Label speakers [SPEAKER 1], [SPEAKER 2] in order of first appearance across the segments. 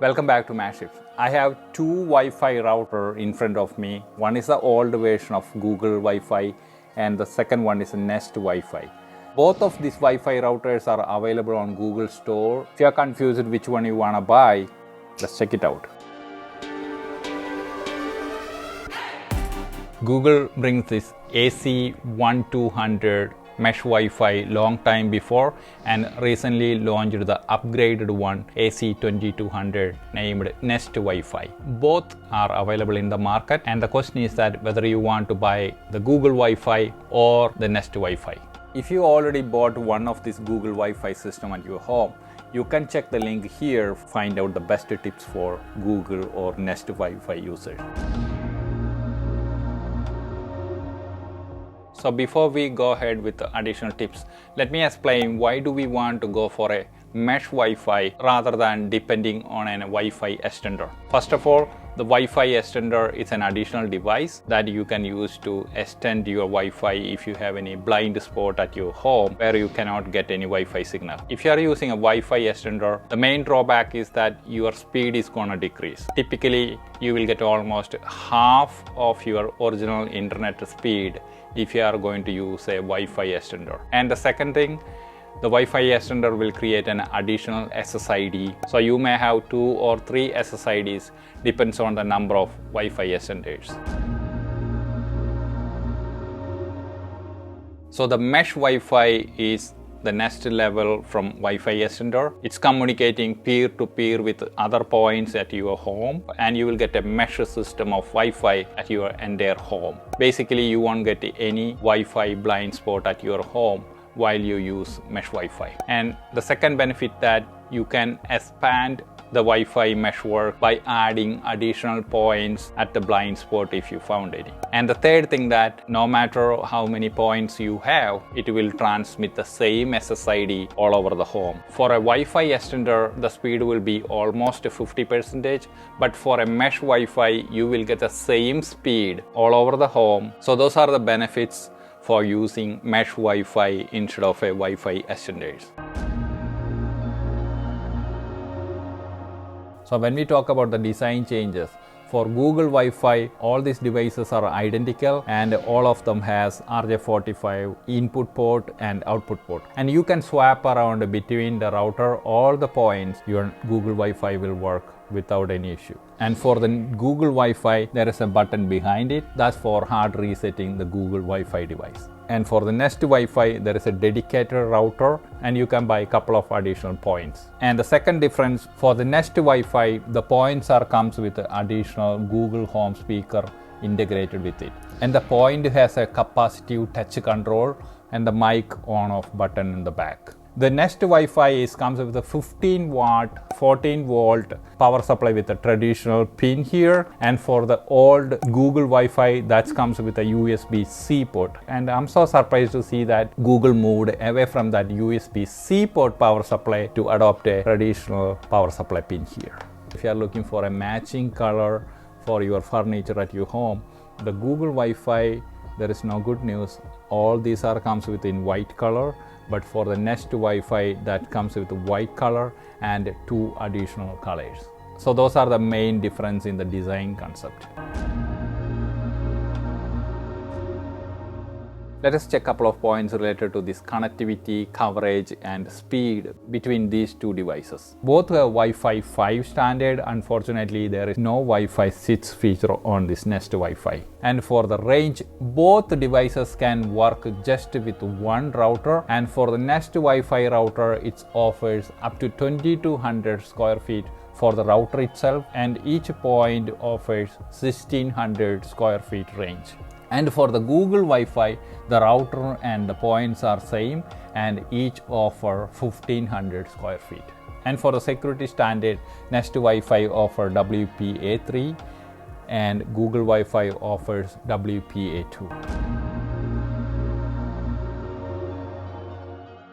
[SPEAKER 1] Welcome back to MashTips. I have two Wi-Fi router in front of me. One is the old version of Google Wi-Fi and the second one is Nest Wi-Fi. Both of these Wi-Fi routers are available on Google Store. If you are confused which one you want to buy, let's check it out. Google brings this AC1200 Mesh Wi-Fi long time before and recently launched the upgraded one AC2200 named Nest Wifi. Both are available in the market, and the question is that whether you want to buy the Google Wi-Fi or the Nest Wifi. If you already bought one of these Google Wi-Fi system at your home, you can check the link here, find out the best tips for Google or Nest Wi-Fi users. So before we go ahead with the additional tips, let me explain why do we want to go for a Mesh Wi-Fi rather than depending on a Wi-Fi extender. First of all, the Wi-Fi extender is an additional device that you can use to extend your Wi-Fi if you have any blind spot at your home where you cannot get any Wi-Fi signal. If you are using a Wi-Fi extender, the main drawback is that your speed is going to decrease. Typically, you will get almost half of your original internet speed if you are going to use a Wi-Fi extender. And the second thing, the Wi-Fi extender will create an additional SSID. So you may have 2 or 3 SSIDs, depends on the number of Wi-Fi extenders. So the Mesh Wi-Fi is the next level from Wi-Fi extender. It's communicating peer-to-peer with other points at your home, and you will get a mesh system of Wi-Fi at your entire home. Basically, you won't get any Wi-Fi blind spot at your home while you use Mesh Wi-Fi. And the second benefit that you can expand the Wi-Fi mesh work by adding additional points at the blind spot if you found any. And the third thing that no matter how many points you have, it will transmit the same SSID all over the home. For a Wi-Fi extender, the speed will be almost 50%, but for a Mesh Wi-Fi, you will get the same speed all over the home. So those are the benefits for using Mesh Wi-Fi instead of a Wi-Fi extenders. So when we talk about the design changes, for Google Wi-Fi, all these devices are identical and all of them has RJ45 input port and output port. And you can swap around between the router or the points, your Google Wi-Fi will work without any issue. And for the Google Wi-Fi, there is a button behind it. That's for hard resetting the Google Wi-Fi device. And for the Nest Wi-Fi, there is a dedicated router and you can buy a couple of additional points. And the second difference, for the Nest Wi-Fi, the points comes with an additional Google Home speaker integrated with it. And the point has a capacitive touch control and the mic on-off button in the back. The Nest Wi-Fi comes with a 15 watt, 14 volt power supply with a traditional pin here. And for the old Google Wi-Fi, that comes with a USB-C port. And I'm so surprised to see that Google moved away from that USB-C port power supply to adopt a traditional power supply pin here. If you are looking for a matching color for your furniture at your home, the Google Wi-Fi, there is no good news. All these comes with in white color. But for the Nest Wi-Fi, that comes with white color and 2 additional colors. So those are the main difference in the design concept. Let us check a couple of points related to this connectivity, coverage and speed between these two devices. Both have Wi-Fi 5 standard. Unfortunately, there is no Wi-Fi 6 feature on this Nest Wi-Fi. And for the range, both devices can work just with one router. And for the Nest Wi-Fi router, it offers up to 2200 square feet for the router itself, and each point offers 1600 square feet range. And for the Google Wi-Fi, the router and the points are same and each offer 1500 square feet. And for the security standard, Nest Wi-Fi offers WPA3 and Google Wi-Fi offers WPA2.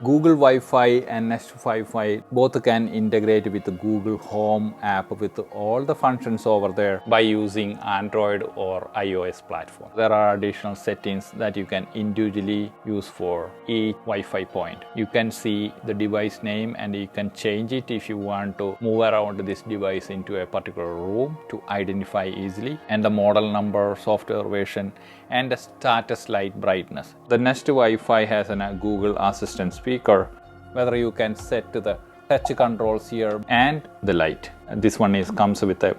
[SPEAKER 1] Google Wi-Fi and Nest Wi-Fi both can integrate with the Google Home app with all the functions over there by using Android or iOS platform. There are additional settings that you can individually use for each Wi-Fi point. You can see the device name and you can change it if you want to move around this device into a particular room to identify easily, and the model number, software version, and the status light brightness. The Nest Wi-Fi has a Google Assistant speaker, whether you can set to the touch controls here and the light. And this one comes with a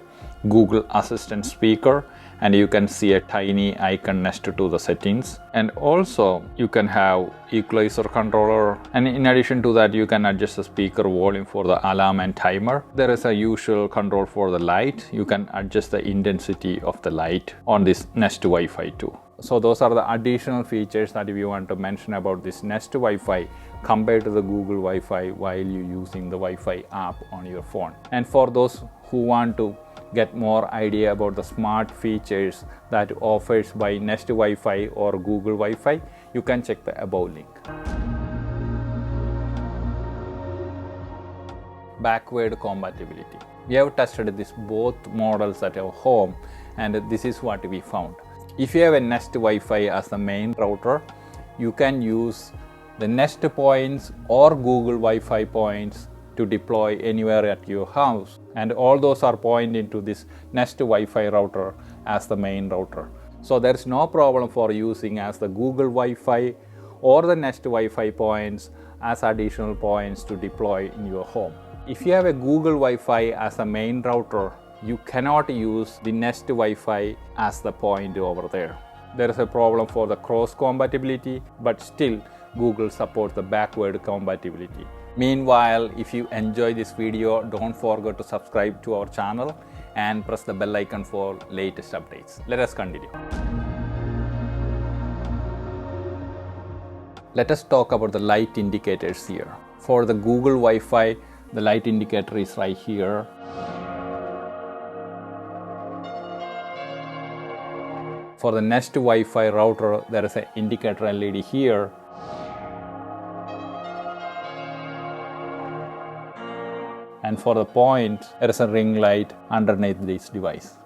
[SPEAKER 1] Google Assistant speaker, and you can see a tiny icon next to the settings, and also you can have equalizer controller, and in addition to that you can adjust the speaker volume for the alarm and timer. There is a usual control for the light. You can adjust the intensity of the light on this Nest Wi-Fi too. So those are the additional features that we want to mention about this Nest Wi-Fi compared to the Google Wi-Fi while you're using the Wi-Fi app on your phone. And for those who want to get more idea about the smart features that offers by Nest Wi-Fi or Google Wi-Fi, you can check the above link. Backward compatibility. We have tested this both models at our home, and this is what we found. If you have a Nest Wi-Fi as the main router, you can use the Nest points or Google Wi-Fi points to deploy anywhere at your house, and all those are pointing to this Nest Wi-Fi router as the main router. So there is no problem for using as the Google Wi-Fi or the Nest Wi-Fi points as additional points to deploy in your home. If you have a Google Wi-Fi as a main router, you cannot use the Nest Wi-Fi as the point over there. There is a problem for the cross compatibility, but still Google supports the backward compatibility. Meanwhile, if you enjoy this video, don't forget to subscribe to our channel and press the bell icon for latest updates. Let us continue. Let us talk about the light indicators here. For the Google Wi-Fi, the light indicator is right here. For the Nest Wi-Fi router, there is an indicator LED here. And for the point, there is a ring light underneath this device.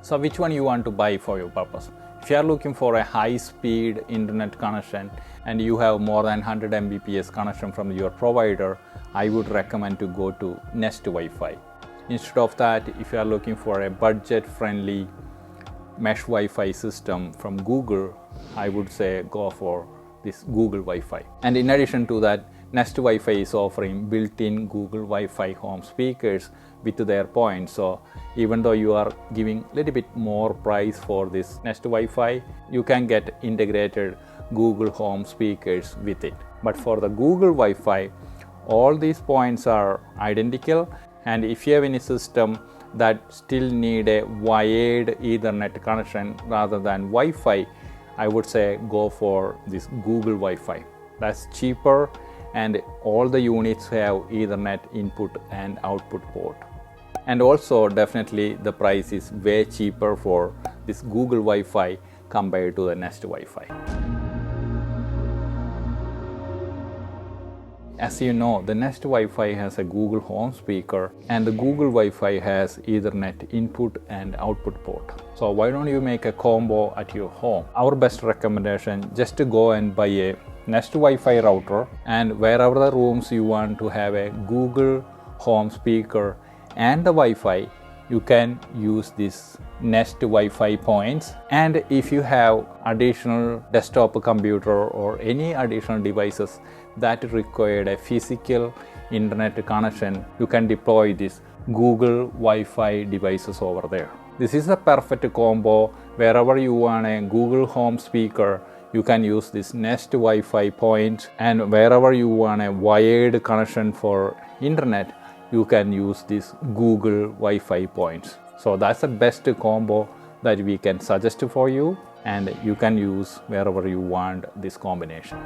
[SPEAKER 1] So which one you want to buy for your purpose? If you are looking for a high-speed internet connection and you have more than 100 Mbps connection from your provider, I would recommend to go to Nest Wi-Fi. Instead of that, if you are looking for a budget-friendly Mesh Wi-Fi system from Google, I would say go for this Google Wi-Fi. And in addition to that, Nest Wi-Fi is offering built-in Google Wi-Fi home speakers with their points. So even though you are giving a little bit more price for this Nest Wi-Fi, you can get integrated Google Home speakers with it. But for the Google Wi-Fi, all these points are identical, and if you have any system that still need a wired Ethernet connection rather than Wi-Fi, I would say go for this Google Wi-Fi. That's cheaper, and all the units have Ethernet input and output port. And also definitely the price is way cheaper for this Google Wi-Fi compared to the Nest Wi-Fi. As you know, the Nest Wi-Fi has a Google Home speaker, and the Google Wi-Fi has Ethernet input and output port. So why don't you make a combo at your home? Our best recommendation, just to go and buy a Nest Wi-Fi router, and wherever the rooms you want to have a Google Home speaker and the Wi-Fi, you can use this Nest Wi-Fi points. And if you have additional desktop computer or any additional devices that required a physical internet connection, you can deploy this Google Wi-Fi devices over there. This is a perfect combo. Wherever you want a Google Home speaker, you can use this Nest Wi-Fi points, and wherever you want a wired connection for internet, you can use this Google Wi-Fi points. So that's the best combo that we can suggest for you, and you can use wherever you want this combination.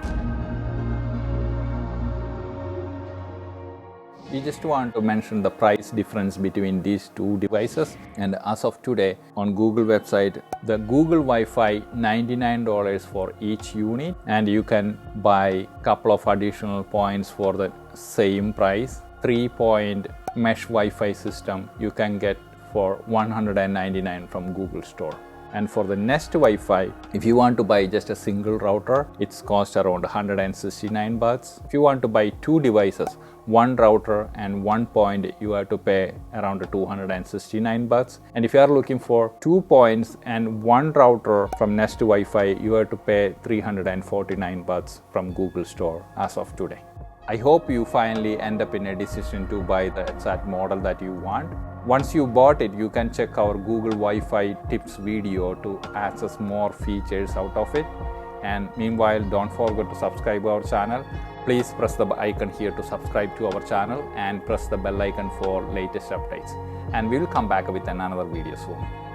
[SPEAKER 1] You just want to mention the price difference between these two devices, and as of today on Google website, the Google Wi-Fi $99 for each unit, and you can buy couple of additional points for the same price. 3-point Mesh Wi-Fi system you can get for $199 from Google Store. And for the Nest Wi-Fi, if you want to buy just a single router, it's cost around $169. If you want to buy two devices, one router and 1 point, you have to pay around $269. And if you are looking for 2 points and one router from Nest Wi-Fi, you have to pay $349 from Google Store as of today. I hope you finally end up in a decision to buy the exact model that you want. Once you bought it, you can check our Google Wi-Fi tips video to access more features out of it. And meanwhile, don't forget to subscribe our channel. Please press the icon here to subscribe to our channel and press the bell icon for latest updates. And we will come back with another video soon.